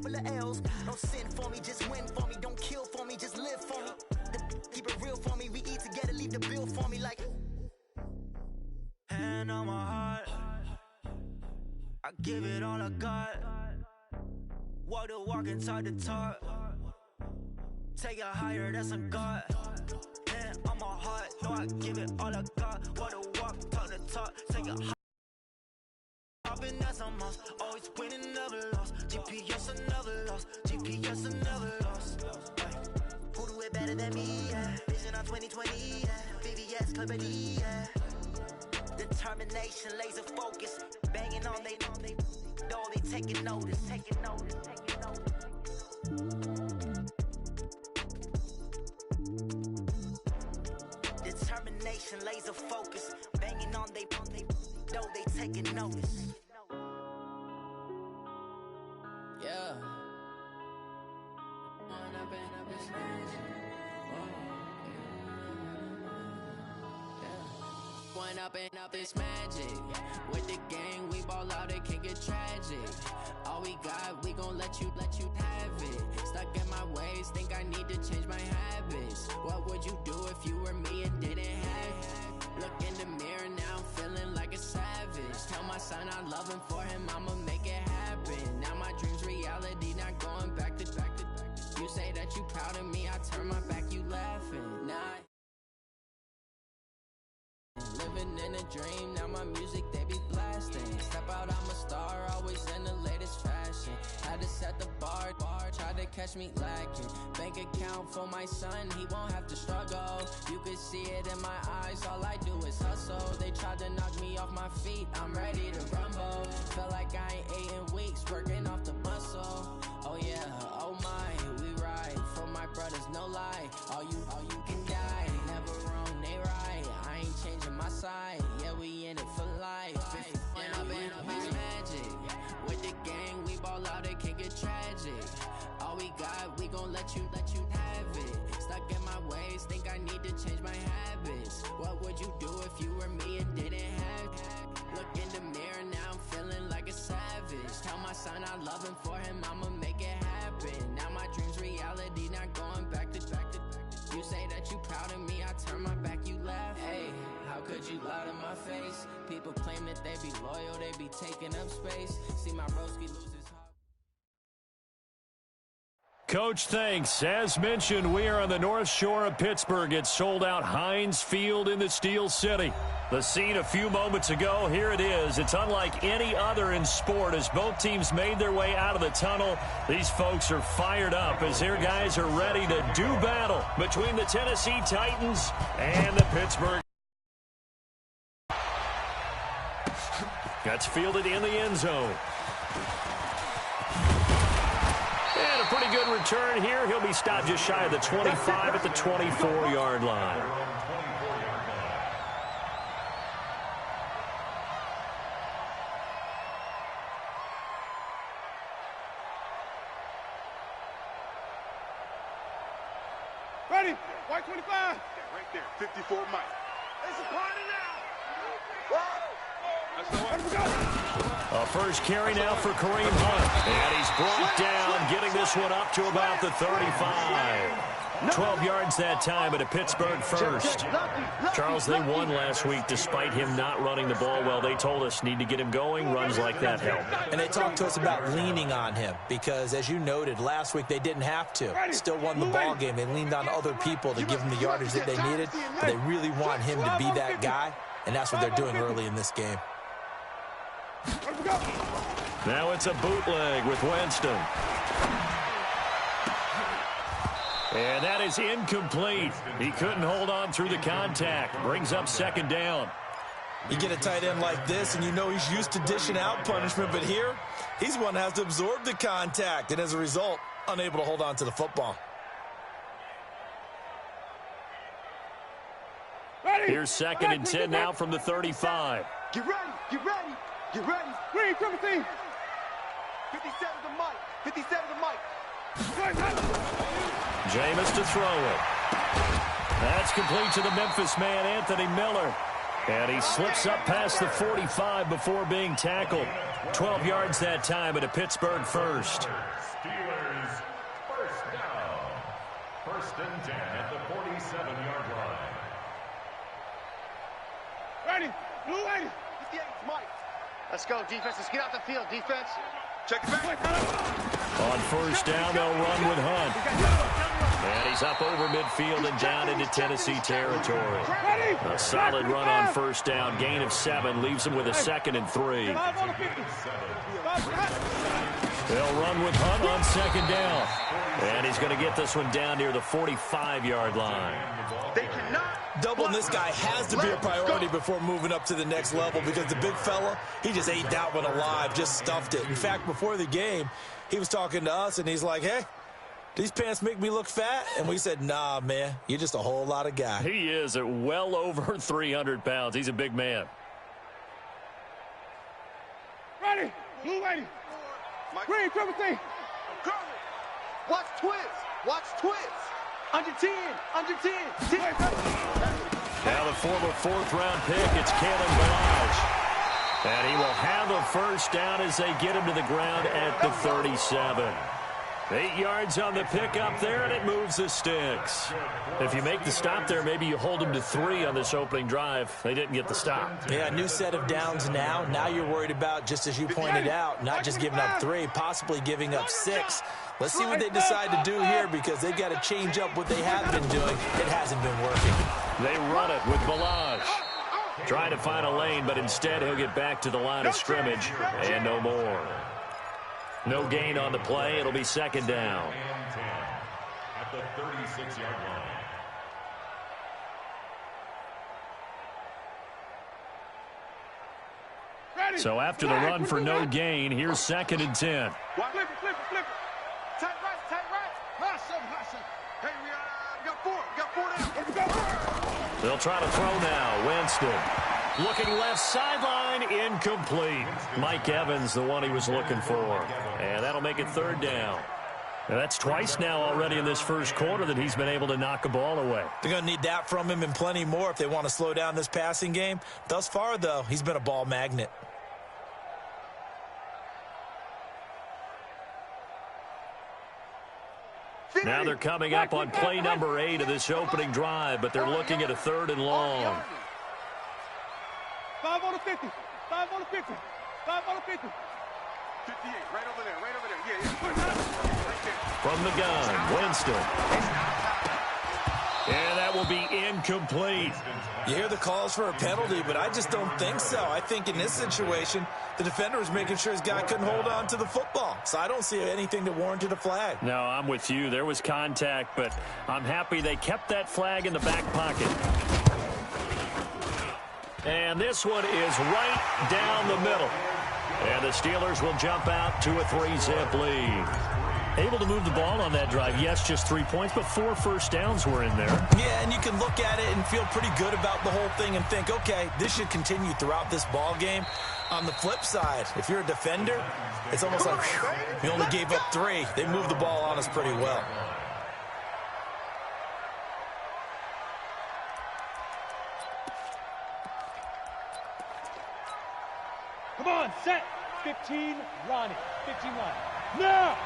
couple of L's. Don't sin for me, just win for me. Don't kill for me, just live for me. Keep it real for me. We eat together, leave the bill for me like. Hand on my heart, I give it all I got. Walk the walk and talk the talk. Take it higher, that's a God. Hand on my heart, no, I give it all I got. Walk the walk, talk the talk. Take it higher. Popping that's a must. Always winning, never lost. GPS, I never lost. GPS, I never lost. Who do it better than me? Yeah. Vision on 2020. Yeah. VVS, Clarity. Yeah. Determination, laser focus. Banging on they, though they taking notice. Taking notice. Taking notice. Determination, laser focus. Banging on they, though they taking notice. Yeah. One up and up is magic. With the gang, we ball out, it can get tragic. All we got, we gon' let you have it. Stuck in my ways, think I need to change my habits. What would you do if you were me and didn't have it? Look in the mirror now, I'm feeling like a savage. Tell my son I love him, for him I'ma make it happen. Now my dream's reality, not going back to. You say that you proud of me, I turn my back, you laughing. Nah. Living in a dream, now my music they be blasting. Step out, I'm a star, always in the latest fashion. Had to set the bar, tried to catch me lacking. Bank account for my son, he won't have to struggle. You could see it in my eyes, all I do is hustle. They tried to knock me off my feet, I'm ready to rumble. Felt like I ain't ate in weeks, working off the muscle. Oh yeah, oh my, we ride for my brothers, no lie. All you can die, never wrong, they right. I ain't changing my side, yeah, we in it for life. And up is magic. With the gang, we ball out, it can get tragic. All we got, we gon' let you have it. Stuck in my ways, think I need to change my habits. What would you do if you were me and didn't have it? Look in the mirror, now I'm feeling like a savage. Tell my son I love him, for him I'ma make it happen. Now my dream's reality, not going back to. You say that you proud of me, I turn my back, you laugh. Hey, how could you lie to my face? People claim that they be loyal, they be taking up space. See my broski lose his heart. Coach, thanks. As mentioned, we are on the North Shore of Pittsburgh. It's sold out Heinz Field in the Steel City. The scene a few moments ago, here it is. It's unlike any other in sport as both teams made their way out of the tunnel. These folks are fired up as their guys are ready to do battle between the Tennessee Titans and the Pittsburgh. That's fielded in the end zone. And a pretty good return here. He'll be stopped just shy of the 25 at the 24-yard line. Ready? White 25. Yeah, right there. 54 Mike. It's a party now. A first carry now for Kareem Hunt. And he's brought down, getting this one up to about the 35. 12 yards that time at a Pittsburgh first. Charles, they won last week despite him not running the ball well. They told us need to get him going. Runs like that help. And they talked to us about leaning on him because, as you noted, last week they didn't have to. Still won the ball game. They leaned on other people to give them the yardage that they needed. But they really want him to be that guy, and that's what they're doing early in this game. Now it's a bootleg with Winston. And that is incomplete. He couldn't hold on through the contact. Brings up second down. You get a tight end like this, and you know he's used to dishing out punishment, but here, he's one that has to absorb the contact, and as a result, unable to hold on to the football. Here's second and 10 now from the 35. Get ready, get ready, get ready. Ready, 17. 57 to Mike, 57 to Mike. Jameis to throw it. That's complete to the Memphis man, Anthony Miller. And he slips up past the 45 before being tackled. 12 yards that time, and a Pittsburgh first. Steelers first down. 1st and 10 at the 47-yard line. Ready. Blue ready. Mike. Let's go, defense. Let's get out the field, defense. Check it back. On first down, they'll run with Hunt. And he's up over midfield and down into Tennessee territory. A solid run on first down. Gain of 7 leaves him with a 2nd and 3. They'll run with Hunt on 2nd down. And he's going to get this one down near the 45-yard line. They cannot. Doubling this guy has to be a priority before moving up to the next level, because the big fella, he just ate that one alive, just stuffed it. In fact, before the game, he was talking to us, and he's like, hey, these pants make me look fat? And we said, nah, man, you're just a whole lot of guy. He is at well over 300 pounds. He's a big man. Ready. Blue ready. Green, triple T. Watch twins. Watch twins. Under 10. Under 10. Now the former 4th-round pick, it's Kalen Balazs. And he will have a first down as they get him to the ground at the 37. 8 yards on the pickup there, and it moves the sticks. If you make the stop there, maybe you hold them to 3 on this opening drive. They didn't get the stop. Yeah, new set of downs now. Now you're worried about, just as you pointed out, not just giving up 3, possibly giving up 6. Let's see what they decide to do here, because they've got to change up what they have been doing. It hasn't been working. They run it with Balazs. Trying to find a lane, but instead he'll get back to the line of scrimmage and no more. No gain on the play. It'll be 2nd down. At the 36-yard line. So after the run for no gain, here's 2nd and 10. Flip it. Tight right. Hot shot. Hey, we got 4 down. They'll try to throw now. Winston looking left sideline, incomplete. Mike Evans, the one he was looking for. And that'll make it 3rd down. And that's twice now already in this first quarter that he's been able to knock a ball away. They're going to need that from him and plenty more if they want to slow down this passing game. Thus far, though, he's been a ball magnet. Now they're coming up on play number 8 of this opening drive, but they're looking at a 3rd and long. 5 on the 50. 5 on the 50. 5 on the 50. 58, right over there. Yeah. From the gun, Winston. And that will be incomplete. You hear the calls for a penalty, but I just don't think so. I think in this situation, the defender was making sure his guy couldn't hold on to the football. So I don't see anything that warranted a flag. No, I'm with you. There was contact, but I'm happy they kept that flag in the back pocket. And this one is right down the middle. And the Steelers will jump out to a 3-zip lead. Able to move the ball on that drive. Yes, just 3 points, but 4 first downs were in there. Yeah, and you can look at it and feel pretty good about the whole thing and think, okay, this should continue throughout this ball game. On the flip side, if you're a defender, it's almost like, whew, we only gave up 3. They moved the ball on us pretty well. Come on, set. 15, Ronnie. 15, Ronnie. Now!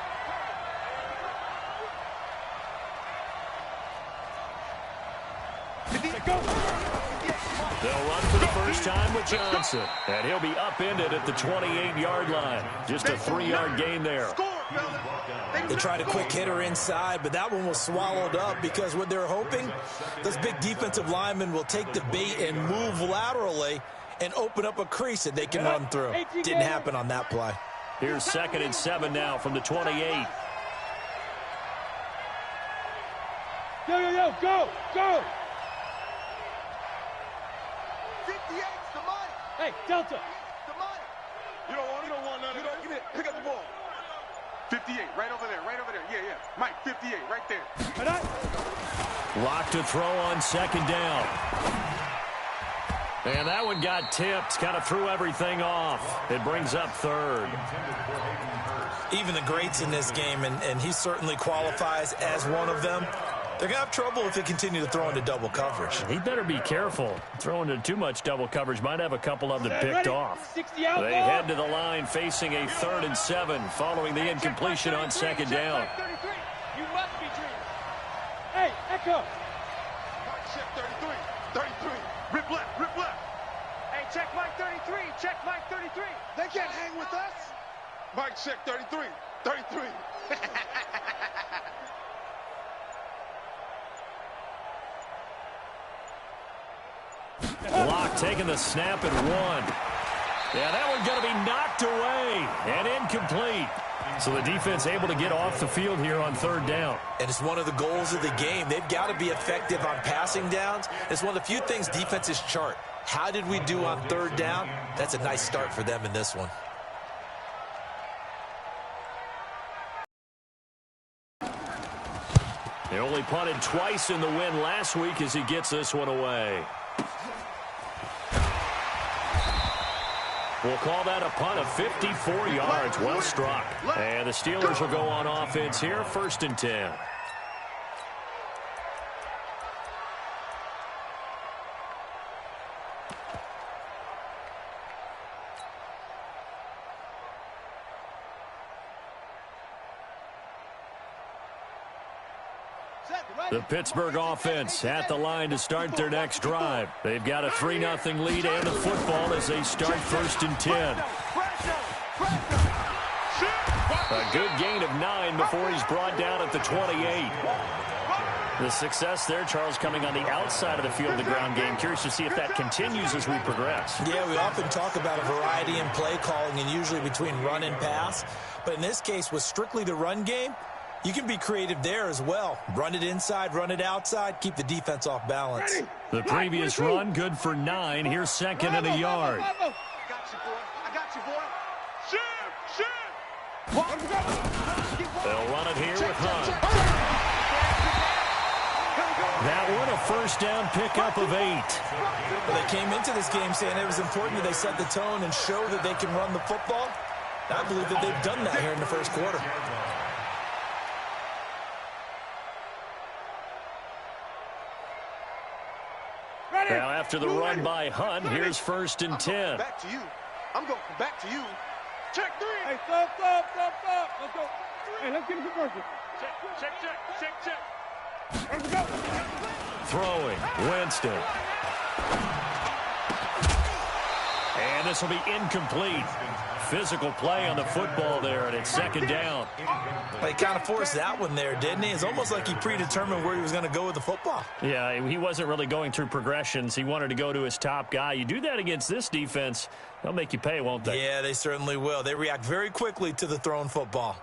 They'll run for the first time with Johnson. And he'll be upended at the 28-yard line. Just a 3-yard gain there. They tried a quick hitter inside, but that one was swallowed up because what they're hoping, those big defensive linemen will take the bait and move laterally and open up a crease that they can run through. Didn't happen on that play. Here's 2nd and 7 now from the 28. Yo, go! 58's the money. Hey, Delta. The money. You don't want none of that. Give it. Pick up the ball. 58, right over there. Yeah. Mike, 58, right there. Locked to throw on 2nd down. And that one got tipped. Kind of threw everything off. It brings up 3rd. Even the greats in this game, and he certainly qualifies as one of them, They're going to have trouble if they continue to throw into double coverage. He better be careful. Throwing into too much double coverage might have a couple of them picked off. They head to the line facing a 3rd and 7 following the incompletion on 2nd down. You must be dreaming. Hey, Echo. Check 33. 33. Rip left. Rip left. Hey, check Mike 33. Check Mike 33. They can't hang with us. Mike check 33. 33. Block taking the snap and 1. Yeah, that one's going to be knocked away and incomplete. So the defense able to get off the field here on 3rd down. And it's one of the goals of the game. They've got to be effective on passing downs. It's one of the few things defenses chart. How did we do on 3rd down? That's a nice start for them in this one. They only punted twice in the win last week as he gets this one away. We'll call that a punt of 54 yards. Well struck. And the Steelers will go on offense here, 1st and 10. The Pittsburgh offense at the line to start their next drive. They've got a 3-0 lead and the football as they start 1st and 10. A good gain of 9 before he's brought down at the 28. The success there, Charles, coming on the outside of the field of the ground game. Curious to see if that continues as we progress. Yeah, we often talk about a variety in play calling and usually between run and pass. But in this case, with strictly the run game, you can be creative there as well. Run it inside, run it outside, keep the defense off balance. The previous run, good for 9. Here's 2nd and a yard. I got you, boy. I got you, boy. They'll run it here with Hunt. That one, a 1st down pickup of 8. Well, they came into this game saying it was important that they set the tone and show that they can run the football. I believe that they've done that here in the 1st quarter. Now after the run by Hunt, here's 1st and 10. Back to you. I'm going back to you. Check 3. Hey, stop. Let's go. Hey, let's get it conversion. Check. Let's go. Throwing, Winston. And this will be incomplete. Physical play on the football there, and it's 2nd down. He kind of forced that one there, didn't he? It's almost like he predetermined where he was going to go with the football. Yeah, he wasn't really going through progressions. He wanted to go to his top guy. You do that against this defense, they'll make you pay, won't they? Yeah, they certainly will. They react very quickly to the thrown football.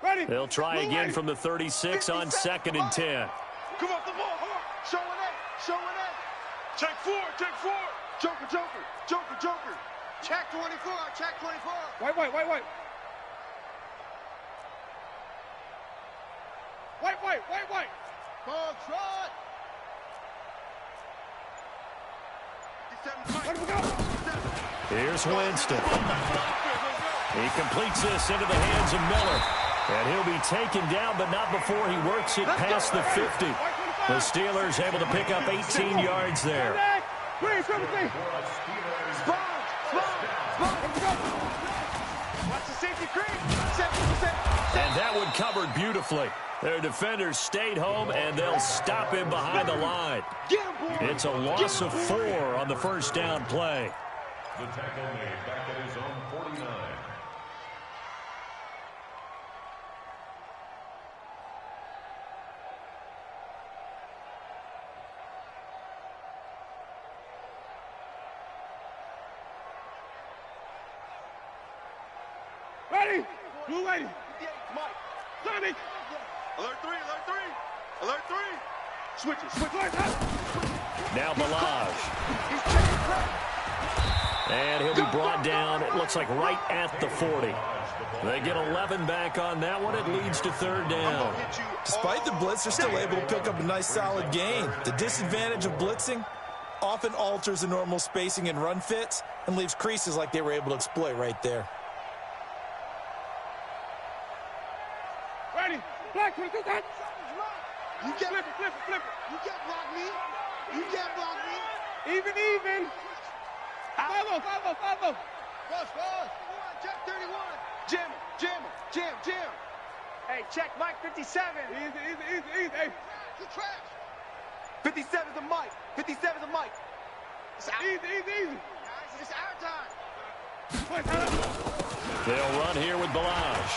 Ready. They'll try again from the 36 on 2nd and 10. Come off the ball. Showing that. Check 4. Joker. Check 24. Wait. Ball trot. Here's Winston. He completes this into the hands of Miller. And he'll be taken down, but not before he works it past the 50. The Steelers able to pick up 18 yards there. Watch the safety cream. 70%. And that one covered beautifully. Their defenders stayed home, and they'll stop him behind the line. It's a loss of 4 on the 1st down play. The tackle made back at his own 49. Ready. Blue lady. Mike. Sonic. Alert 3. Switch it. Now Balaj. And he'll be brought down, it looks like right at the 40. They get 11 back on that one. It leads to 3rd down. Despite the blitz, they're still able to pick up a nice solid gain. The disadvantage of blitzing often alters the normal spacing and run fits and leaves creases like they were able to exploit right there. Ready. Black 22 touch. You can't Flip it. You can't block me. You can't block me. Even. 5-0. Rush. Check 31. Jam. Hey, check Mike 57. Easy. Hey. You trash. 57's the mic. It's out. Easy. Guys, it's our time. They'll run here with Balaj.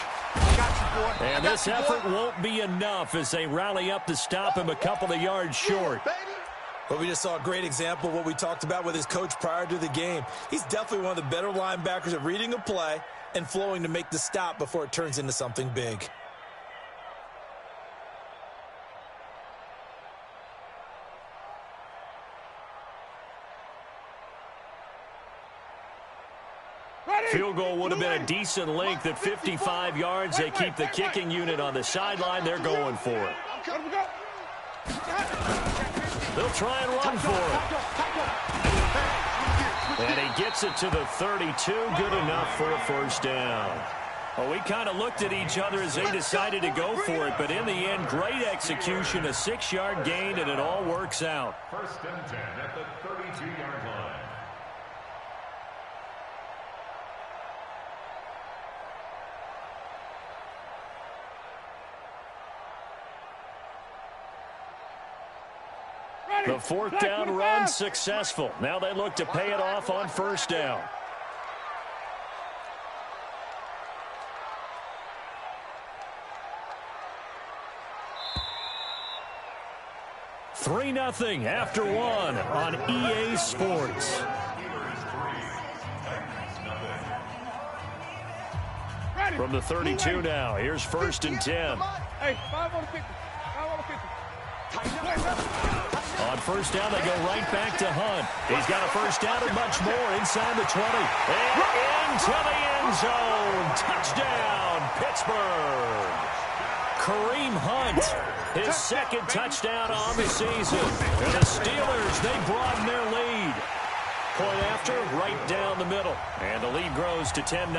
And this effort won't be enough as they rally up to stop him a couple of yards short. But we just saw a great example of what we talked about with his coach prior to the game. He's definitely one of the better linebackers at reading a play and flowing to make the stop before it turns into something big. Field goal would have been a decent length at 55 yards. They keep the kicking unit on the sideline. They're going for it. They'll try and run for it. And he gets it to the 32. Good enough for a first down. Well, we kind of looked at each other as they decided to go for it. But in the end, great execution, a 6-yard gain, and it all works out. First and 10 at the 32-yard line. The fourth down run successful. Now they look to pay it off on first down. 3-0 after one on EA Sports. From the 32 now, here's first and 10. Hey, 5 on the 50. On first down, they go right back to Hunt. He's got a first down and much more inside the 20. And into the end zone. Touchdown, Pittsburgh. Kareem Hunt, his second touchdown on the season. And the Steelers, they broaden their lead. Point after, right down the middle. And the lead grows to 10-0.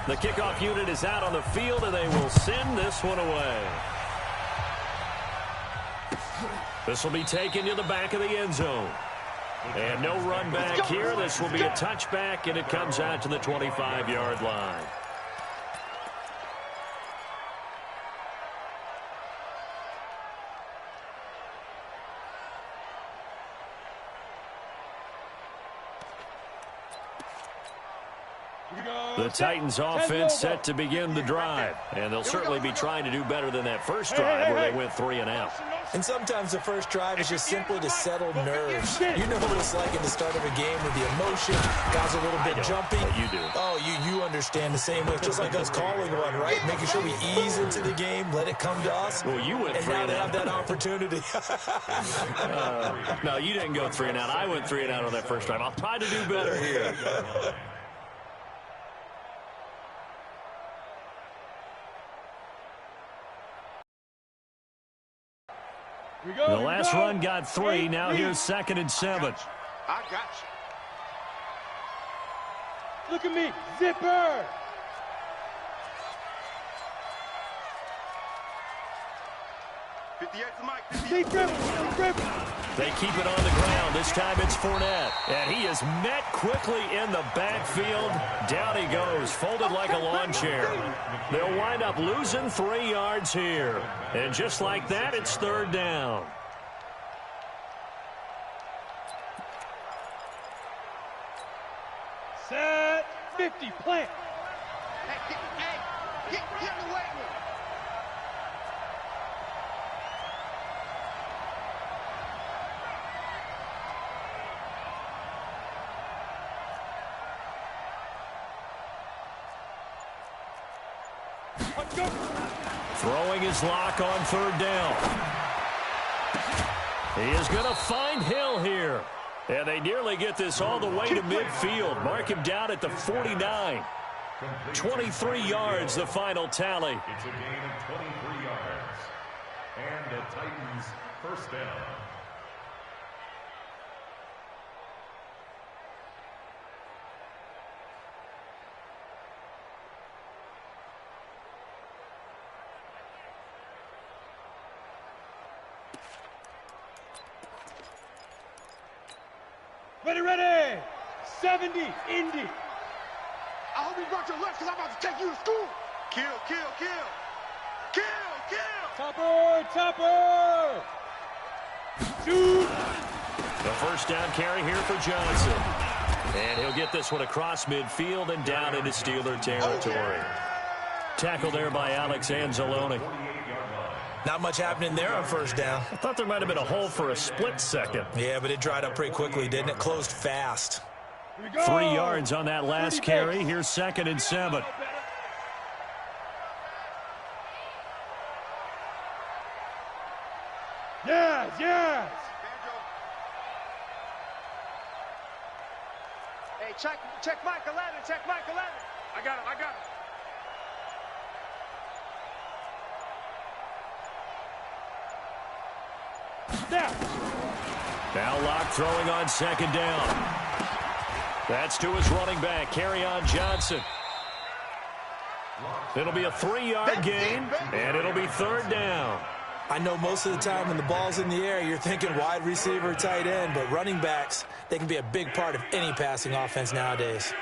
The kickoff unit is out on the field, and they will send this one away. This will be taken to the back of the end zone. And no run back here. This will be a touchback, and it comes out to the 25-yard line. The Titans offense set to begin the drive, and they'll certainly be trying to do better than that first drive where they went 3 and out. And sometimes the first drive is just simply to settle nerves. You know what it's like at the start of a game with the emotion, guys are a little bit jumpy. But you do. Oh, you understand the same way. It's just like us calling one, right? Making sure we ease into the game, let it come to us. Well, you went 3 and out. And now they have that opportunity. No, you didn't go 3 and out. I went 3 and out on that first drive. I'll try to do better here. The last run got 3. Now here's 2nd and 7. I got you. Look at me. Zipper. They keep it on the ground. This time it's Fournette. And he is met quickly in the backfield. Down he goes, folded like a lawn chair. They'll wind up losing 3 yards here. And just like that, it's 3rd down. Set 50, plant. Get in the weight room. Throwing his lock on 3rd down. He is going to find Hill here. And they nearly get this all the way to midfield. Mark him down at the 49. 23 yards, the final tally. It's a gain of 23 yards. And the Titans first down. Ready. 70, Indy. I hope you brought your lunch because I'm about to take you to school. Kill. Topper. Shoot. The first down carry here for Johnson. And he'll get this one across midfield and down into Steeler territory. Tackle there by Alex Anzalone. Not much happening there on first down. I thought there might have been a hole for a split second. Yeah, but it dried up pretty quickly, didn't it? Closed fast. 3 yards on that last carry. Here's 2nd and 7. Yes. Hey, check Michael Allen. I got him. Now Locke throwing on 2nd down. That's to his running back, Kerryon Johnson. It'll be a 3-yard gain, and it'll be 3rd down. I know most of the time when the ball's in the air, you're thinking wide receiver, tight end, but running backs, they can be a big part of any passing offense nowadays.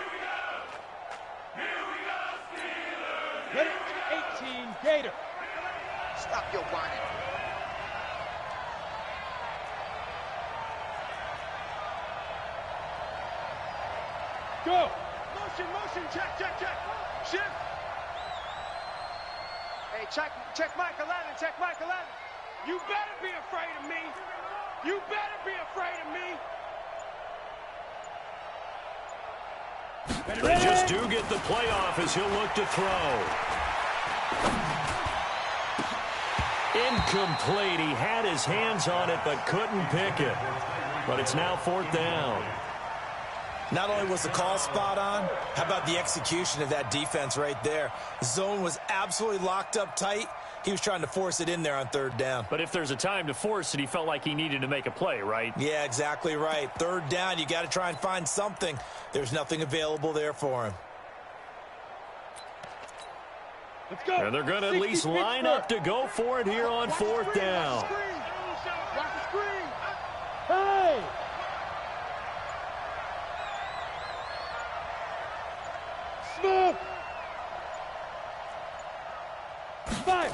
Ready, 18, Gator. Stop your whining. Go. Motion, check. Shift. Hey, check Michael Allen. You better be afraid of me. They just do get the playoff as he'll look to throw. Incomplete. He had his hands on it but couldn't pick it. But it's now 4th down. Not only was the call spot on, how about the execution of that defense right there? Zone was absolutely locked up tight. He was trying to force it in there on 3rd down. But if there's a time to force it, he felt like he needed to make a play, right? Yeah, exactly right. 3rd down, you got to try and find something. There's nothing available there for him. Let's go. And they're going to at least line up to go for it here on 4th down. Watch the screen. Hey. Smoke. 5.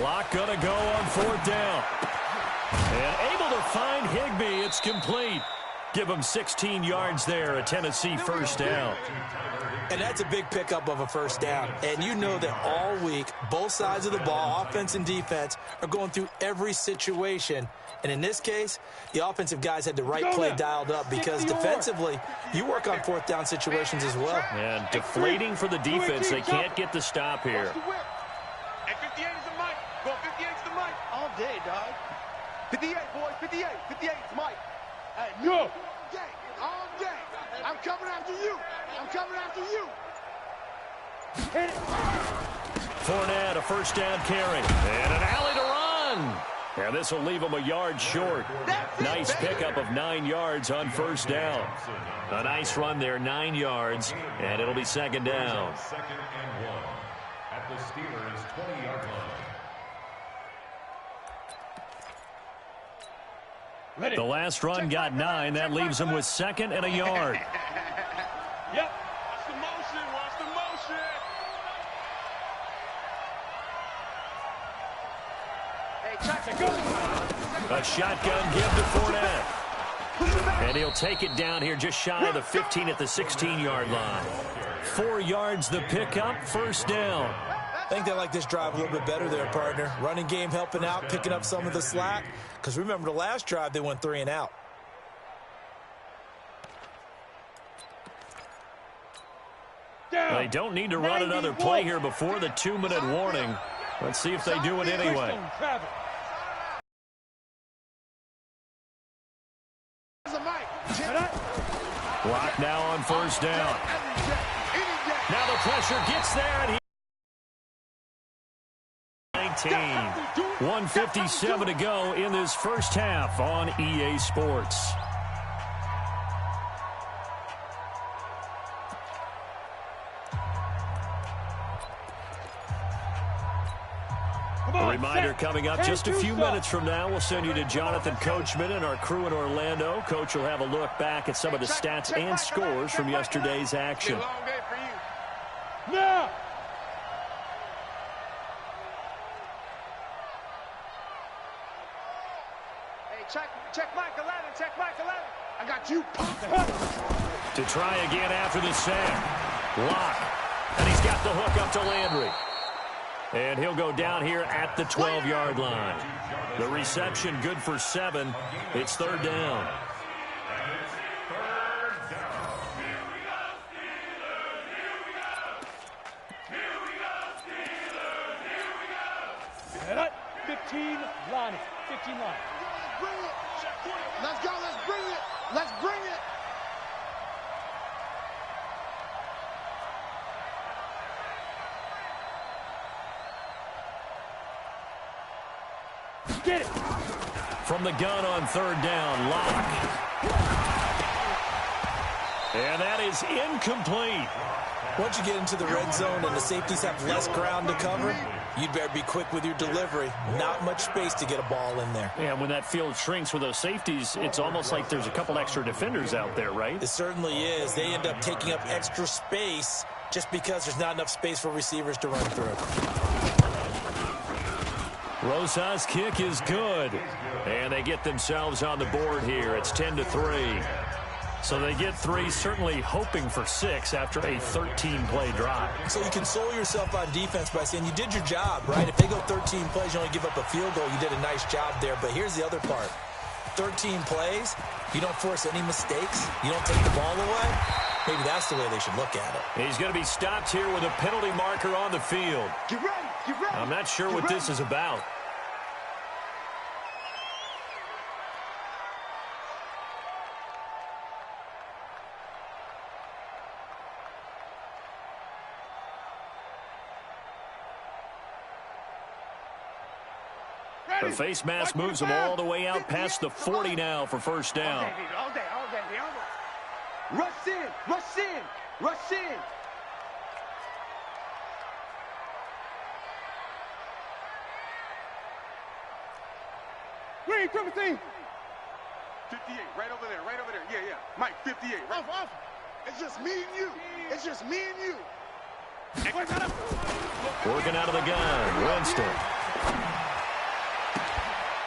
Locke going to go on 4th down. And able to find Higbee. It's complete. Give him 16 yards there, a Tennessee first down. And that's a big pickup of a first down. And you know that all week, both sides of the ball, offense and defense, are going through every situation. And in this case, the offensive guys had the right play dialed up because defensively, you work on 4th down situations as well. And deflating for the defense. They can't get the stop here. And 58 is the mic. Go 58 is the mic. All day, dog. 58, boys. 58. 58 is Mike. Hey, Go. All day. I'm coming after you. Hit it. Fournette, a first down carry. And an alley to run. And this will leave him a yard short. Nice pickup of 9 yards on first down. A nice run there, 9 yards. And it'll be 2nd down. 2nd and 1 at the Steelers' 20-yard line. Ready. The last run got 9. That leaves him with 2nd and a yard. Yep. Watch the motion. Hey, check. A shotgun give to Fournette. And he'll take it down here just shy of the 15 at the 16-yard line. 4 yards the pickup, first down. I think they like this drive a little bit better there, partner. Running game helping out, picking up some of the slack. Because remember, the last drive, they went 3 and out. They don't need to run another play here before the 2-minute warning. Let's see if they do it anyway. Block now on first down. Now the pressure gets there, and he 19. 1:57 to go in this first half on EA Sports. A reminder coming up just a few minutes from now. We'll send you to Jonathan Coachman and our crew in Orlando. Coach will have a look back at some of the stats and scores from yesterday's action. Long day for you. Now. Hey, check Mike 11. Check Mike 11. I got you. To try again after the sack. Lock. And he's got the hook up to Landry. And he'll go down here at the 12-yard line. The reception good for 7. It's third down. All right, 15 line. 15 line. Let's go. Let's bring it. Let's bring it. Get it. From the gun on third down, Lock. And that is incomplete. Once you get into the red zone and the safeties have less ground to cover, you'd better be quick with your delivery. Not much space to get a ball in there. Yeah, when that field shrinks with those safeties, it's almost like there's a couple extra defenders out there, right? It certainly is. They end up taking up extra space just because there's not enough space for receivers to run through. Rosa's kick is good. And they get themselves on the board here. It's 10-3. So they get 3, certainly hoping for 6 after a 13-play drive. So you console yourself on defense by saying you did your job, right? If they go 13 plays, you only give up a field goal, you did a nice job there. But here's the other part. 13 plays, you don't force any mistakes, you don't take the ball away. Maybe that's the way they should look at it. He's going to be stopped here with a penalty marker on the field. Get ready. Get ready. I'm not sure what this is about. The face mask moves him all the way out past the 40 now for first down. All day. Rush in. Rush in. Rush in. Green, 17. 58, right over there, right over there. Yeah. Mike, 58, right? Off. It's just me and you. It's just me and you. Working out of the gun, Winston.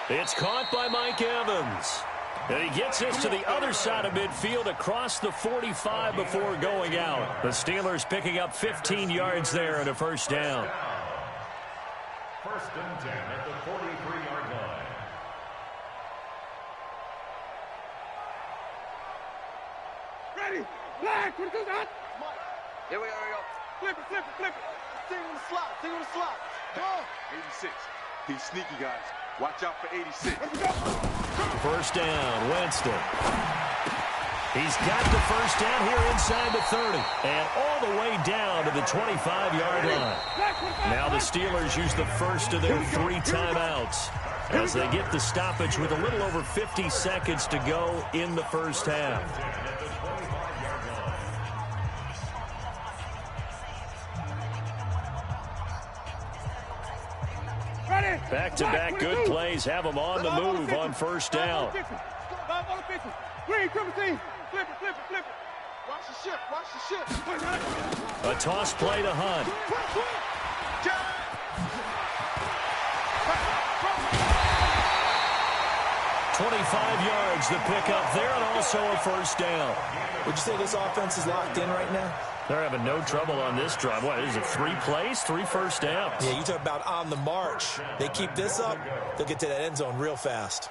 It's caught by Mike Evans. And he gets this to the other side of midfield across the 45 before going out. The Steelers picking up 15 yards there and a first down. First and 10 at the 43-yard line. Ready. Black. What is that? Here we go. Flip it. Sing on the slot. Go. 86. He's sneaky, guys. Watch out for 86. First down, Winston. He's got the first down here inside the 30. And all the way down to the 25-yard line. Now the Steelers use the first of their 3 timeouts as they get the stoppage with a little over 50 seconds to go in the first half. Back-to-back good plays have them on the move on first down. Green, 17. Flip it. Watch the ship. A toss play to Hunt. 25 yards the pickup there, and also a first down. Would you say this offense is locked in right now? They're having no trouble on this drive. What is it, 3 plays, 3 first downs? Yeah, you talk about on the march. They keep this up, they'll get to that end zone real fast.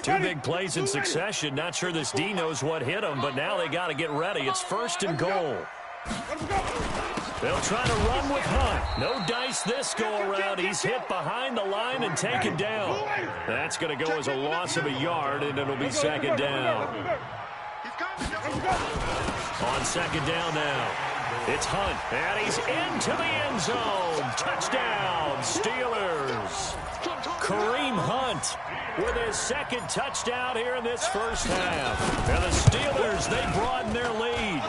Two big plays in succession. Not sure this D knows what hit him, but now they got to get ready. It's first and goal. They'll try to run with Hunt. No dice this go-around. He's hit behind the line and taken down. That's going to go as a loss of a yard, and it'll be second down. On second down now, it's Hunt, and he's into the end zone. Touchdown, Steelers. Kareem Hunt with his second touchdown here in this first half. And the Steelers, they broaden their lead.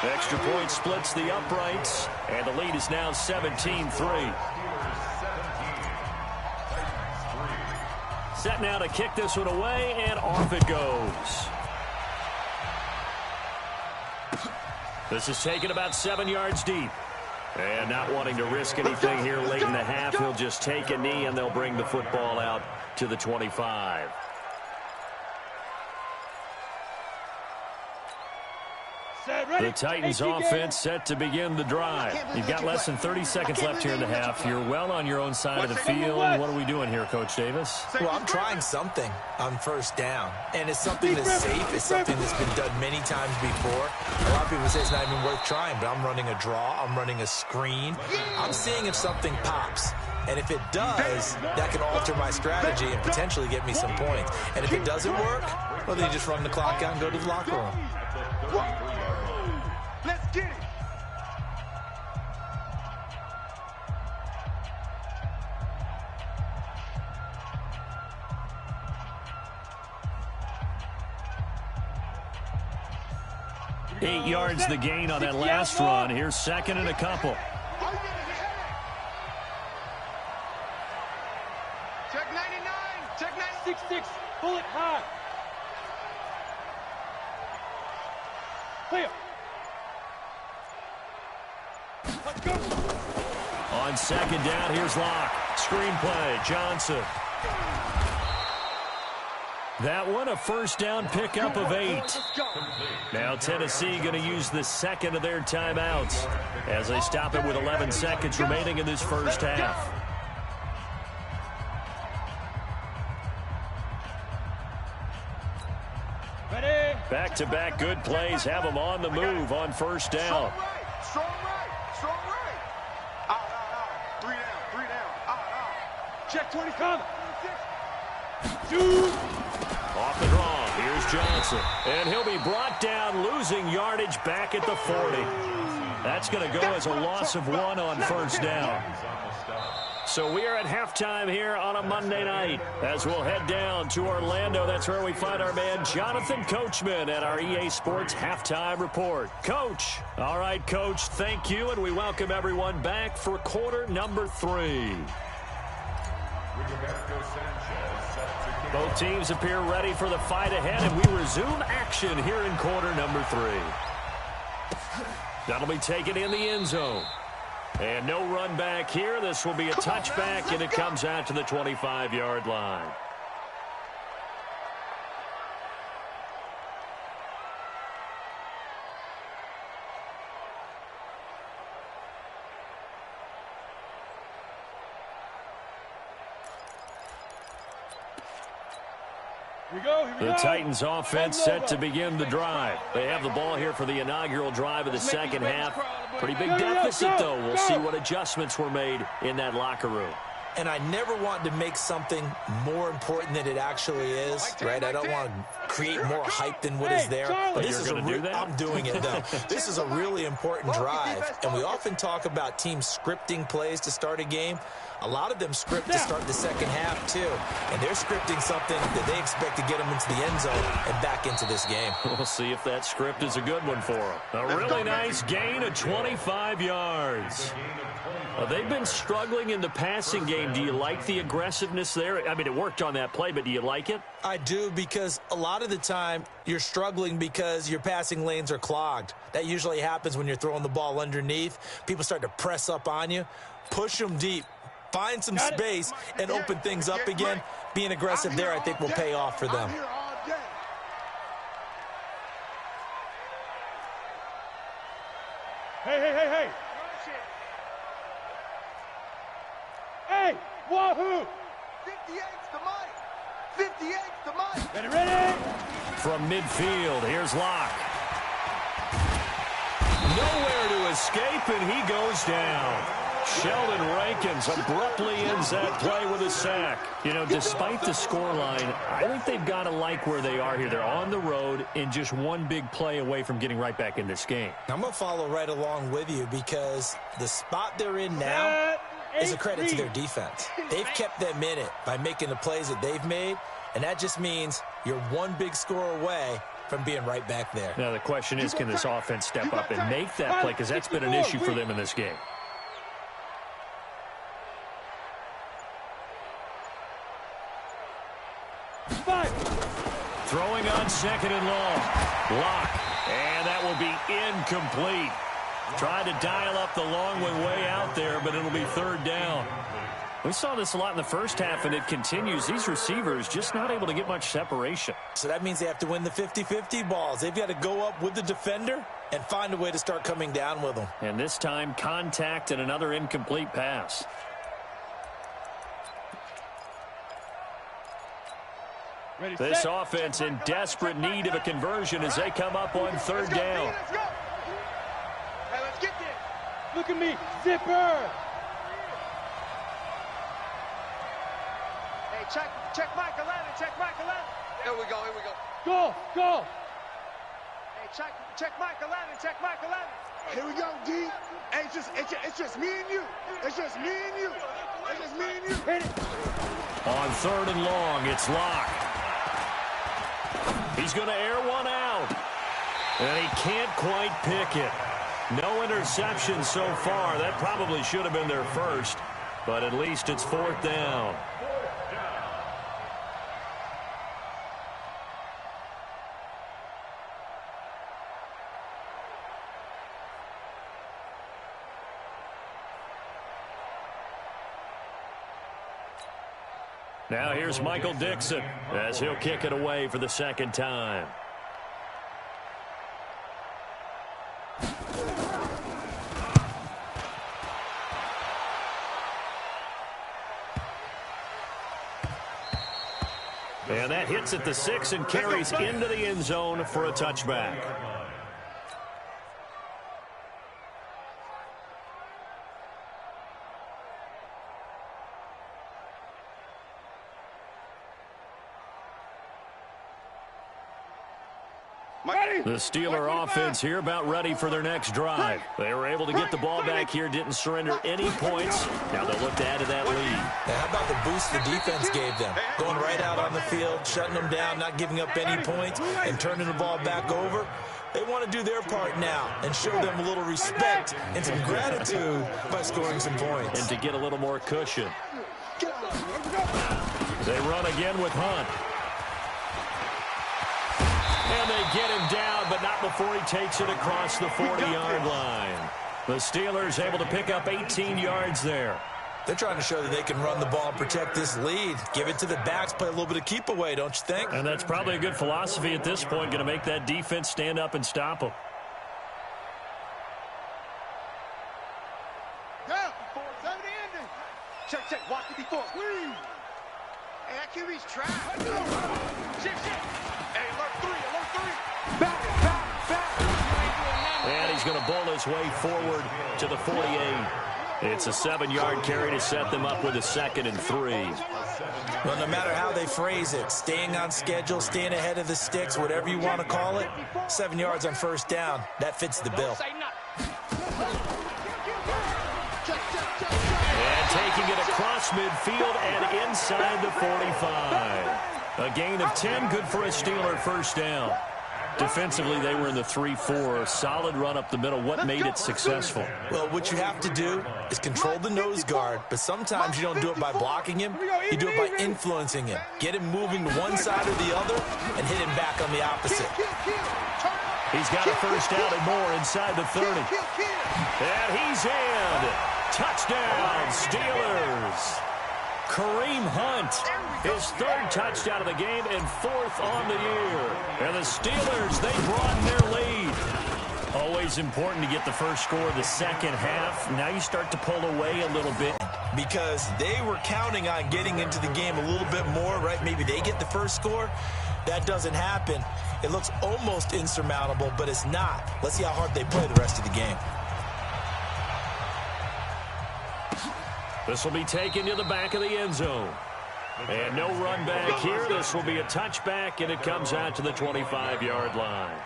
Extra point splits the uprights, and the lead is now 17-3. Set now to kick this one away, and off it goes. This is taken about 7 yards deep. And not wanting to risk anything here late in the half, he'll just take a knee, and they'll bring the football out to the 25. The Titans offense set to begin the drive. You've got less than 30 seconds left here in the half. You're well on your own side of the field. What are we doing here, Coach Davis? Well, I'm trying something on first down, and it's something that's safe. It's something that's been done many times before. A lot of people say it's not even worth trying, but I'm running a draw. I'm running a screen. I'm seeing if something pops. And if it does, that can alter my strategy and potentially get me some points. And if it doesn't work, well, then you just run the clock out and go to the locker room. Let's get it. Eight yards the gain on that last run. Here's second and a couple. Check 99. Check 6-6. Pull it high. Clear. Let's go. On second down, here's Locke. Screenplay, Johnson. That one, a first down pickup of 8. Now Tennessee going to use the second of their timeouts as they stop it with 11 seconds remaining in this first half. Ready. Back-to-back good plays have them on the move on first down. Strong right. Strong right. Out. 3 down. Out. Check 20 coming. Shoot. Off the draw, here's Johnson. And he'll be brought down, losing yardage back at the 40. That's going to go as a loss of 1 on first down. So we are at halftime here on a Monday night as we'll head down to Orlando. That's where we find our man Jonathan Coachman at our EA Sports Halftime Report. Coach. All right, Coach, thank you, and we welcome everyone back for quarter number 3. Both teams appear ready for the fight ahead, and we resume action here in quarter number 3. That'll be taken in the end zone. And no run back here. This will be a touchback, and it comes out to the 25-yard line. The Titans offense set to begin the drive. They have the ball here for the inaugural drive of the second half. Pretty big deficit, though. We'll see what adjustments were made in that locker room. And I never want to make something more important than it actually is, right? I don't want to create more hype than what is there. But this is I'm doing it, though. This is a really important drive. And we often talk about teams scripting plays to start a game. A lot of them script to start the second half, too. And they're scripting something that they expect to get them into the end zone and back into this game. We'll see if that script is a good one for them. A really nice gain of 25 yards. They've been struggling in the passing game. Do you like the aggressiveness there? I mean, it worked on that play, but do you like it? I do, because a lot of the time you're struggling because your passing lanes are clogged. That usually happens when you're throwing the ball underneath. People start to press up on you. Push them deep. Find some space and open things up again. Being aggressive there, I think, will pay off for them. Hey. Hey, wahoo! 58's the money. 58's the money. Ready? From midfield, here's Locke. Nowhere to escape, and he goes down. Sheldon Rankins abruptly ends that play with a sack. You know, despite the scoreline, I think they've got to like where they are here. They're on the road and just one big play away from getting right back in this game. I'm going to follow right along with you, because the spot they're in now, is a credit to their defense. They've kept them in it by making the plays that they've made, and that just means you're one big score away from being right back there. Now the question is, can this offense step up and make that play, because that's been an issue for them in this game. Throwing on second and long. Lock. And that will be incomplete. Trying to dial up the long one way out there, but it'll be third down. We saw this a lot in the first half, and it continues. These receivers just not able to get much separation. So that means they have to win the 50-50 balls. They've got to go up with the defender and find a way to start coming down with them. And this time, contact and another incomplete pass. This offense in desperate need of a conversion as they come up on third down. Let's go. Hey, let's get this. Look at me, zipper. Hey, check Michael Allen, check Michael Allen. Here we go, here we go. Go. Hey, check Michael Allen, check Michael Allen. Here we go, D. Hey, it's just me and you. It's just me and you. It's just me and you. Hit it. On third and long, it's Locke. He's going to air one out. And he can't quite pick it. No interception so far. That probably should have been their first. But at least it's fourth down. Now here's Michael Dixon as he'll kick it away for the second time. And that hits at the 6 and carries into the end zone for a touchback. The Steeler offense here about ready for their next drive. They were able to get the ball back here, didn't surrender any points. Now they'll look to add to that lead. Now, how about the boost the defense gave them? Going right out on the field, shutting them down, not giving up any points, and turning the ball back over. They want to do their part now and show them a little respect and some gratitude by scoring some points. And to get a little more cushion. They run again with Hunt. And they get him down, but not before he takes it across the 40-yard line. The Steelers able to pick up 18 yards there. They're trying to show that they can run the ball and protect this lead. Give it to the backs, play a little bit of keep away, don't you think? And that's probably a good philosophy at this point, going to make that defense stand up and stop them. Check, watch it before. Hey, that QB's trapped. Shit. Hey, alert 3. Back. And he's going to bowl his way forward to the 48. It's a 7-yard carry to set them up with a 2nd and 3. Well, no matter how they phrase it, staying on schedule, staying ahead of the sticks, whatever you want to call it, 7 yards on first down, that fits the bill. And taking it across midfield and inside the 45. A gain of 10, good for a Steeler first down. Defensively, they were in the 3-4. Solid run up the middle. What made it successful? Well, what you have to do is control the nose guard, but sometimes you don't do it by blocking him. You do it by influencing him. Get him moving to one side or the other and hit him back on the opposite. He's got a first down and more inside the 30. And he's in. Touchdown, Steelers. Kareem Hunt, his 3rd touchdown of the game and 4th on the year. And the Steelers, they broaden their lead. Always important to get the first score of the second half. Now you start to pull away a little bit. Because they were counting on getting into the game a little bit more, right? Maybe they get the first score. That doesn't happen. It looks almost insurmountable, but it's not. Let's see how hard they play the rest of the game. This will be taken to the back of the end zone. And no run back here. This will be a touchback, and it comes out to the 25-yard line.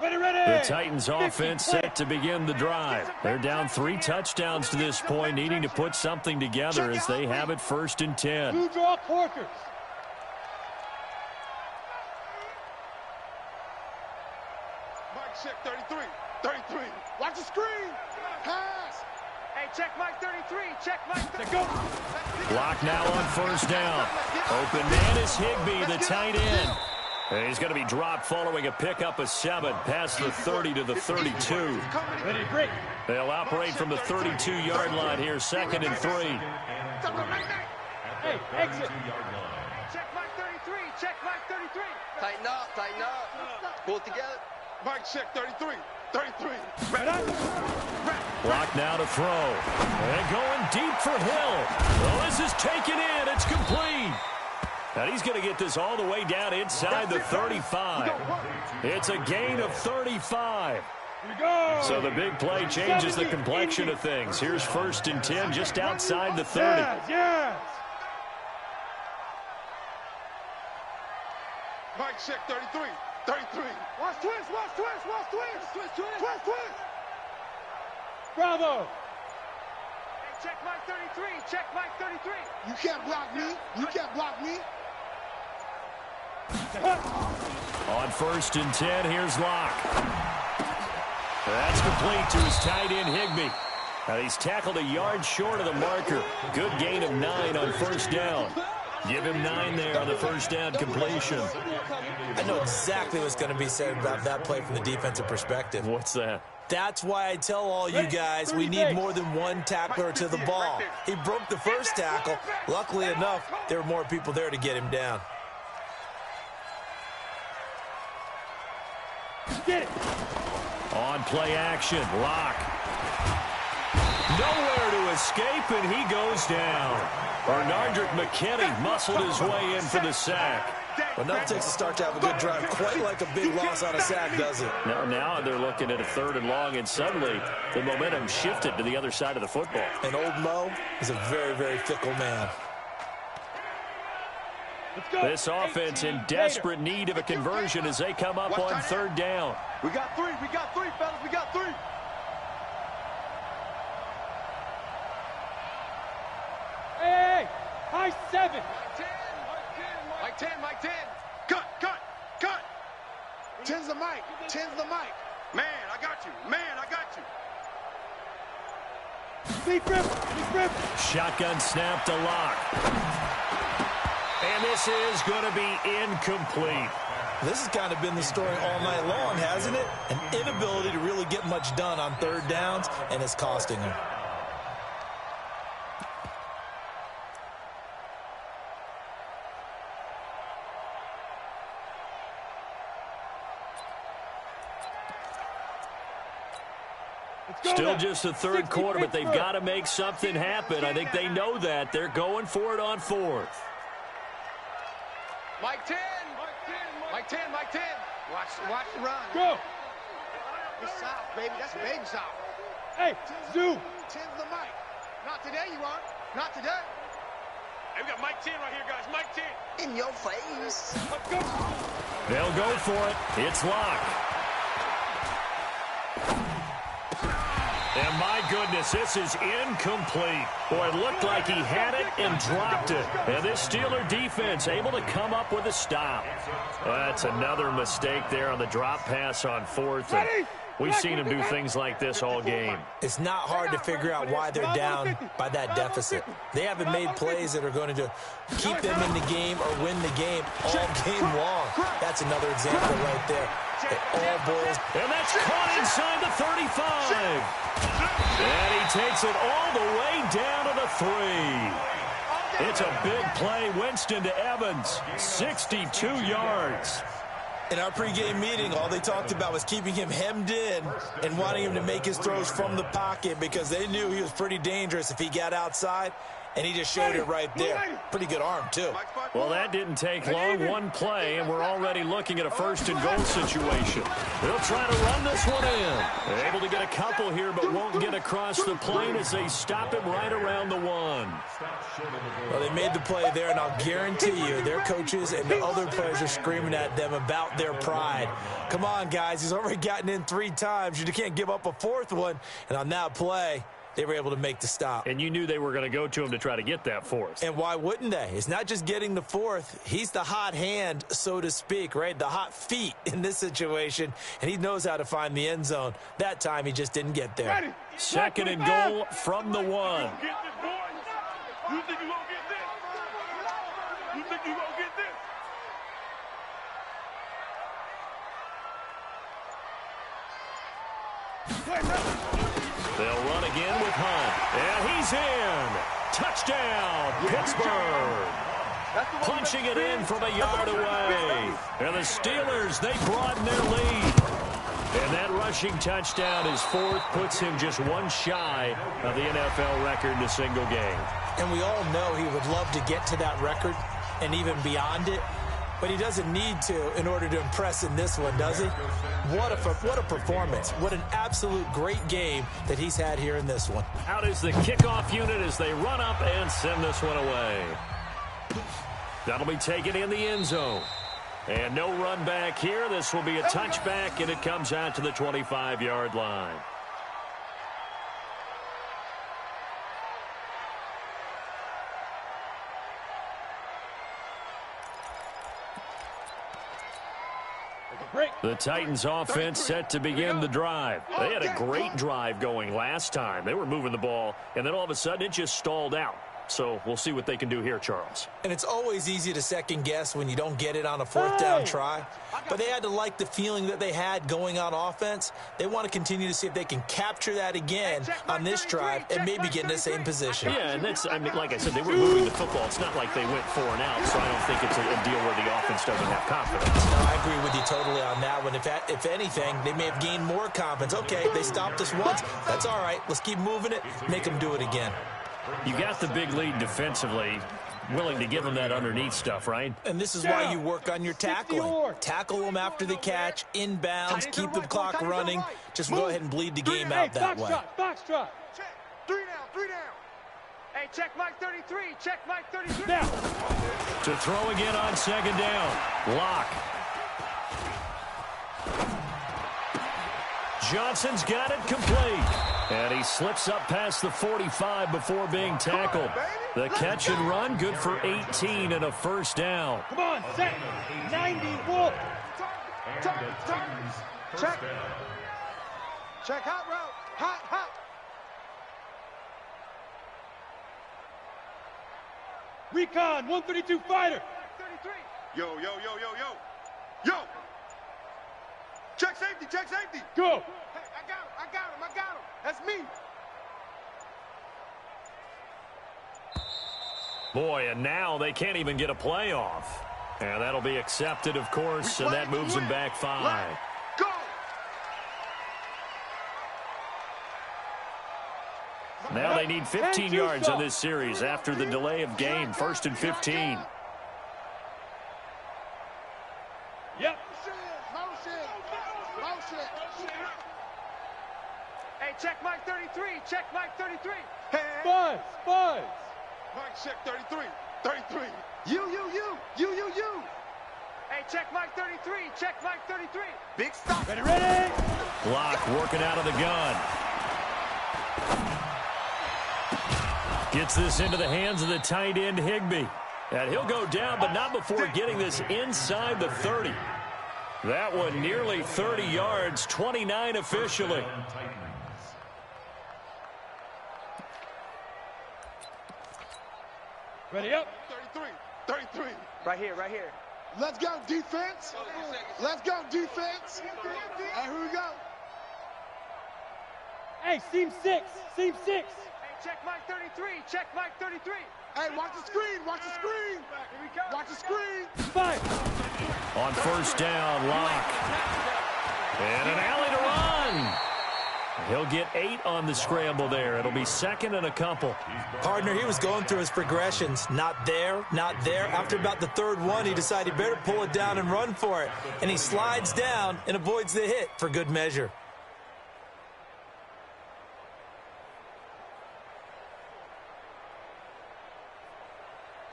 The Titans offense set to begin the drive. They're down 3 touchdowns to this point, needing to put something together as they have it 1st and 10. Two draw quarters. Mike, check 33. 33. Watch the screen. Pass. Hey, check Mike 33. Check Mike 33. Go. Block now on 1st down. Open man is Higbee, the tight end. And he's going to be dropped following a pickup of 7 past the 30 to the 32. Ready, great. They'll operate from the 32-yard line here, 2nd and 3. Hey, exit. Check Mike 33. Check Mike 33. Tighten up, tighten up. Pull it together. Mike, check 33. 33. Block now to throw. And going deep for Hill. Well, this is taken in. It's complete. And he's going to get this all the way down inside the 35. It's a gain of 35. So the big play changes the complexion of things. Here's 1st and 10 just outside the 30. Yes. Mike, check 33. 33. Watch twist. Watch twist. Watch twist. Twist, twist. Twist, twist. Bravo. Hey, check Mike 33. Check Mike 33. You can't block me. You can't block me. On 1st and 10, here's Locke. That's complete to his tight end, Higbee. And he's tackled a yard short of the marker. Good gain of 9 on 1st down. Give him 9 there on the 1st down completion. I know exactly what's going to be said about that play from the defensive perspective. What's that? That's why I tell all you guys we need more than one tackler to the ball. He broke the first tackle. Luckily enough, there were more people there to get him down. Get it. On play action, Locke. Nowhere to escape, and he goes down. Bernardrick McKinney muscled his way in for the sack. But nothing takes a start to have a good drive quite like a big loss on a sack, does it? Now they're looking at a 3rd and long, and suddenly the momentum shifted to the other side of the football. And old Mo is a very, very fickle man. This offense in desperate need of a conversion as they come up on 3rd down. We got 3. We got 3, fellas. We got 3. Hey, high 7. Mike 10. Mike 10. Cut. 10's the mic. 10's the mic. Man, I got you. Man, I got you. Deep rip. Shotgun snap to Locke. And this is going to be incomplete. This has kind of been the story all night long, hasn't it? An inability to really get much done on 3rd downs, and it's costing them. Still just the 3rd quarter, but they've got to make something happen. I think they know that. They're going for it on 4th. Mike 10. Mike 10. Mike 10. Watch the run. Go. It's soft, baby. That's baby soft. Hey, Zoo. 10's the mic. Not today, you are. Not today. Hey, we got Mike 10 right here, guys. Mike 10. In your face. Let's go. They'll go for it. It's Locke. And my goodness, this is incomplete. Boy, it looked like he had it and dropped it. And this Steeler defense able to come up with a stop. That's another mistake there on the drop pass on 4th. And we've seen him do things like this all game. It's not hard to figure out why they're down by that deficit. They haven't made plays that are going to keep them in the game or win the game all game long. That's another example right there. It all boils. And that's caught inside the 35. And he takes it all the way down to the 3. It's a big play. Winston to Evans, 62 yards. In our pregame meeting, all they talked about was keeping him hemmed in and wanting him to make his throws from the pocket because they knew he was pretty dangerous if he got outside. And he just showed it right there. Pretty good arm, too. Well, that didn't take long. One play, and we're already looking at a first-and-goal situation. They'll try to run this one in. Able to get a couple here, but won't get across the plane as they stop him right around the 1. Well, they made the play there, and I'll guarantee you their coaches and the other players are screaming at them about their pride. Come on, guys. He's already gotten in 3 times. You can't give up a 4th one. And on that play, they were able to make the stop. And you knew they were going to go to him to try to get that 4th. And why wouldn't they? It's not just getting the 4th. He's the hot hand, so to speak, right? The hot feet in this situation. And he knows how to find the end zone. That time, he just didn't get there. Ready. Second and goal from the 1. You think you gonna get this? You think you gonna get this? They'll run again with Hunt. And he's in. Touchdown, Pittsburgh. Punching it in from a yard away. And the Steelers, they broaden their lead. And that rushing touchdown is 4th, puts him just 1 shy of the NFL record in a single game. And we all know he would love to get to that record and even beyond it. But he doesn't need to in order to impress in this one, does he? What a performance. What an absolute great game that he's had here in this one. Out is the kickoff unit as they run up and send this one away. That'll be taken in the end zone. And no run back here. This will be a touchback, and it comes out to the 25-yard line. The Titans offense set to begin the drive. They had a great drive going last time. They were moving the ball, and then all of a sudden it just stalled out. So we'll see what they can do here, Charles. And it's always easy to second guess when you don't get it on a 4th down try. But they had to like the feeling that they had going on offense. They want to continue to see if they can capture that again on this drive and maybe get in the same position. Yeah, and that's, I mean, like I said, they were moving the football. It's not like they went 4 and out, so I don't think it's a deal where the offense doesn't have confidence. No, I agree with you totally on that one. If anything, they may have gained more confidence. Okay, they stopped us once. That's all right. Let's keep moving it. Make them do it again. You got the big lead defensively, willing to give them that underneath stuff, right? And this is why you work on your tackling. Tackle them after the catch, inbounds, keep the clock running. Just go ahead and bleed the game out that way. Box drop. Check. 3 down. Hey, check Mike 33. Check Mike 33. Down. To throw again on second down. Lock. Johnson's got it complete. And he slips up past the 45 before being tackled. The catch and run, good for 18 and a first down. Come on, set. 90, wolf. Check. Check hot route. Hot. Recon, 132 fighter. 33. Yo. Check safety. Go. Hey, I got him. That's me. Boy, and now they can't even get a play off. And that'll be accepted, of course, and that moves them back 5. Go. Now they need 15 yards on this series after the delay of game. 1st and 15. Yep. Motion. Hey, check Mike 33. Hey. Buzz. Mike, check 33. You. Hey, check Mike 33. Big stop. Ready. Block working out of the gun. Gets this into the hands of the tight end, Higbee. And he'll go down, but not before getting this inside the 30. That one nearly 30 yards, 29 officially. Ready up. 33. Right here. Let's go, defense. Hey, here we go. Hey, seam 6. Hey, check Mike 33. Hey, watch the screen. Here we go. Watch the screen. 5. On first down, Lock. And an alley to run. He'll get 8 on the scramble there. It'll be second and a couple. Partner, he was going through his progressions. Not there, not there. After about the third one, he decided he better pull it down and run for it. And he slides down and avoids the hit for good measure.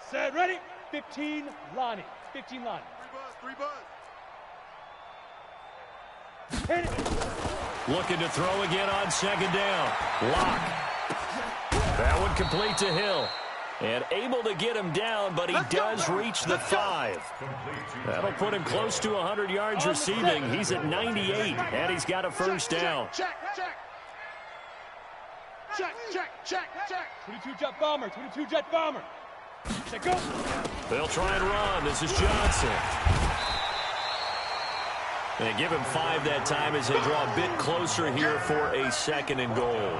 Set, ready? 15, Lonnie. 15, Lonnie. Three buzz. Hit it. Looking to throw again on second down. Lock. That one complete to Hill. And able to get him down, but he does reach the 5. That'll put him close to 100 yards receiving. He's at 98, and he's got a first down. Check. 22 jet bomber. 22 jet bomber. Set, go. They'll try and run. This is Johnson. They give him 5 that time as they draw a bit closer here for a second and goal.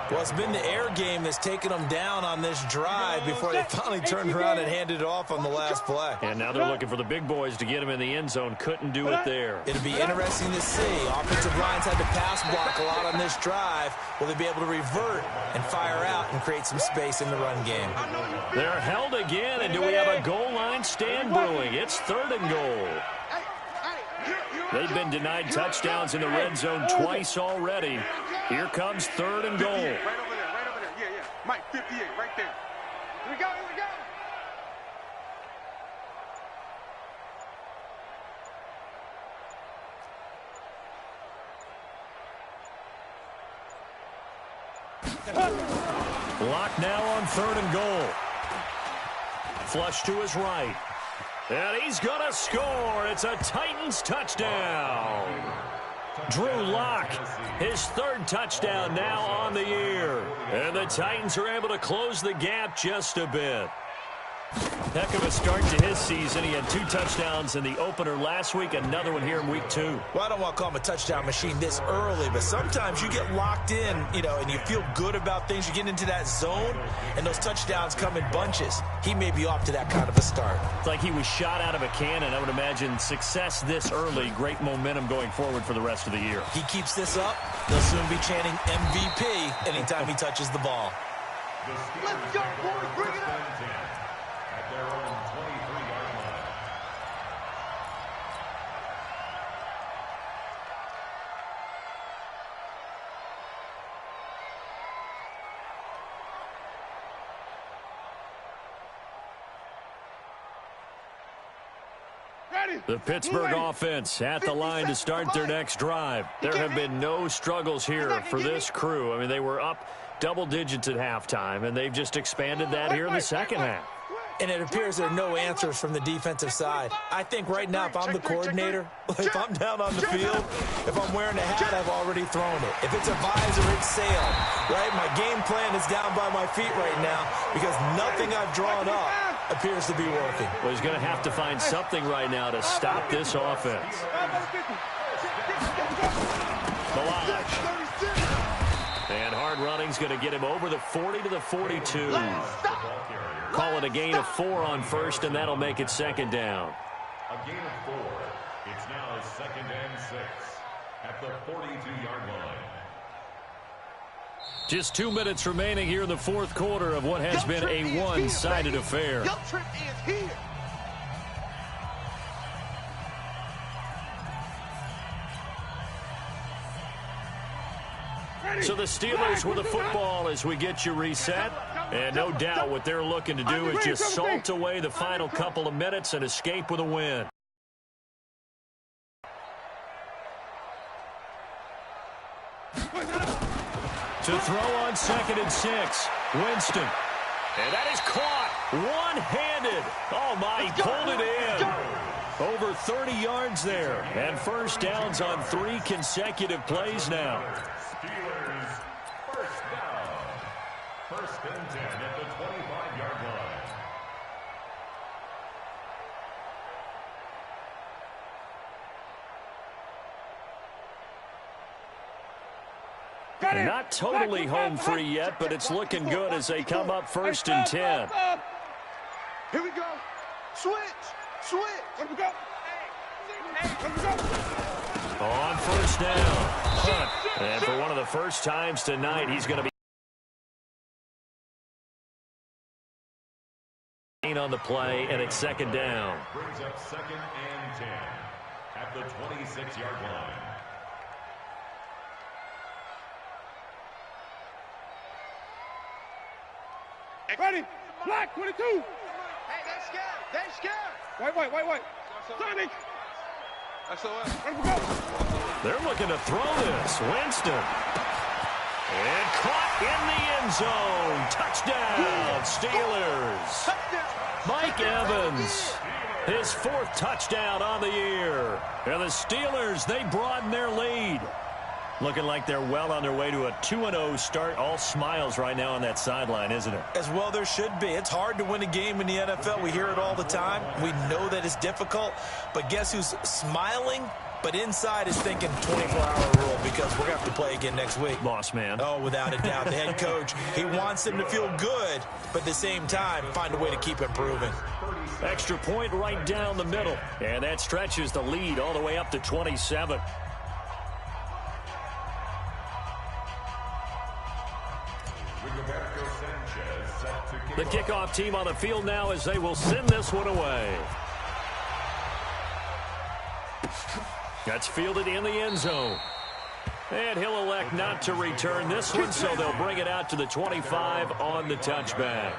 Well, it's been the air game that's taken them down on this drive before they finally turned around and handed it off on the last play. And now they're looking for the big boys to get him in the end zone. Couldn't do it there. It'll be interesting to see. Offensive lines had to pass block a lot on this drive. Will they be able to revert and fire out and create some space in the run game? They're held again, and do we have a goal line stand brewing? It's third and goal. They've been denied touchdowns in the red zone twice already. Here comes third and goal. Right over there. Yeah. Mike, 58, right there. Here we go. Lock now on third and goal. Flush to his right. And he's going to score. It's a Titans touchdown. Drew Lock, his third touchdown now on the year. And the Titans are able to close the gap just a bit. Heck of a start to his season. He had 2 touchdowns in the opener last week, another one here in week 2. Well, I don't want to call him a touchdown machine this early, but sometimes you get locked in, and you feel good about things. You get into that zone, and those touchdowns come in bunches. He may be off to that kind of a start. It's like he was shot out of a cannon. I would imagine success this early, great momentum going forward for the rest of the year. He keeps this up, they'll soon be chanting MVP anytime he touches the ball. Let's go, boys. Bring it up. Their own 23-yard line. The Pittsburgh offense at the line to start their next drive. There have been no struggles here for this crew. I mean, they were up double digits at halftime, and they've just expanded that here in the second half. And it appears there are no answers from the defensive side. I think right now, if I'm the coordinator, if I'm down on the field, if I'm wearing a hat, I've already thrown it. If it's a visor, it's sailed, right? My game plan is down by my feet right now because nothing I've drawn up appears to be working. Well, he's going to have to find something right now to stop this offense. Balaj. And hard running's going to get him over the 40 to the 42. Call it a gain of 4 on first, and that'll make it second down. A gain of 4. It's now second and 6 at the 42-yard line. Just 2 minutes remaining here in the fourth quarter of what has been a one-sided affair. Your trip is here. So the Steelers with the football as we get you reset. And no doubt what they're looking to do is just salt away the final couple of minutes and escape with a win. To throw on second and 6, Winston. And that is caught one-handed. Oh, my, he pulled it in. Over 30 yards there. And first downs on 3 consecutive plays now. Steelers first down. First and 10 at the 25-yard line. Not totally home free yet, but it's looking good as they come up first and 10. Here we go. Switch. Let me go. Let me go. On first down. Hunt. And for one of the first times tonight, he's going to be on the play, and it's second down. Brings up 2nd and 10 at the 26-yard line. Ready. Black 22. Hey, they're scared. They're scared. White. Sonic. They're looking to throw this. Winston. And caught in the end zone. Touchdown, Steelers. Mike Evans, his 4th touchdown on the year. And the Steelers, they broaden their lead. Looking like they're well on their way to a 2-0 start. All smiles right now on that sideline, isn't it? As well there should be. It's hard to win a game in the NFL. We hear it all the time. We know that it's difficult. But guess who's smiling? But inside is thinking 24-hour rule because we're going to have to play again next week. Boss man. Oh, without a doubt. The head coach, he wants them to feel good, but at the same time, find a way to keep improving. Extra point right down the middle. And that stretches the lead all the way up to 27. The kickoff team on the field now as they will send this one away. That's fielded in the end zone. And he'll elect not to return this one, so they'll bring it out to the 25 on the touchback.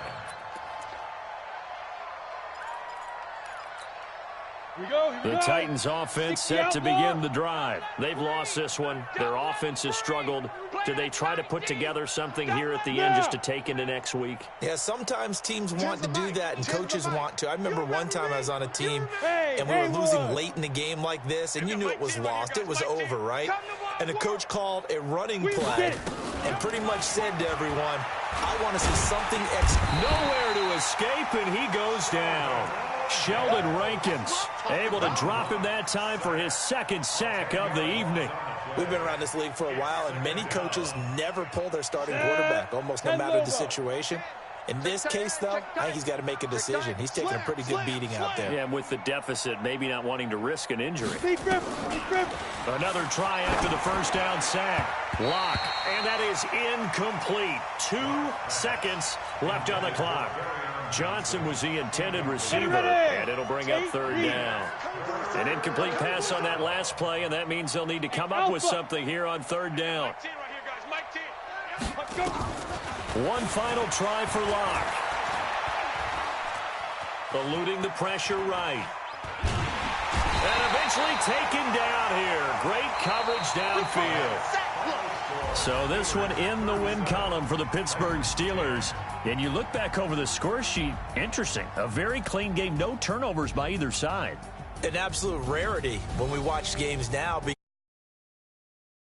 The Titans offense set to begin the drive. They've lost this one. Their offense has struggled. Do they try to put together something here at the end just to take into next week? Yeah, sometimes teams want to do that and coaches want to. I remember one time I was on a team and we were losing late in the game like this, and you knew it was lost. It was over, right? And the coach called a running play and pretty much said to everyone, I want to see something nowhere to escape, and he goes down. Sheldon Rankins able to drop him that time for his 2nd sack of the evening. We've been around this league for a while, and many coaches never pull their starting quarterback, almost no matter the situation. In this case, though, I think he's got to make a decision. He's taking a pretty good beating out there. Yeah, and with the deficit, maybe not wanting to risk an injury. Another try after the first down sack. Lock, and that is incomplete. 2 seconds left on the clock. Johnson was the intended receiver, and it'll bring up 3rd down. An incomplete pass on that last play, and that means they'll need to come up with something here on 3rd down. One final try for Locke. Eluding the pressure right. And eventually taken down here. Great coverage downfield. So this one in the win column for the Pittsburgh Steelers. And you look back over the score sheet, interesting. A very clean game, no turnovers by either side. An absolute rarity when we watch games now.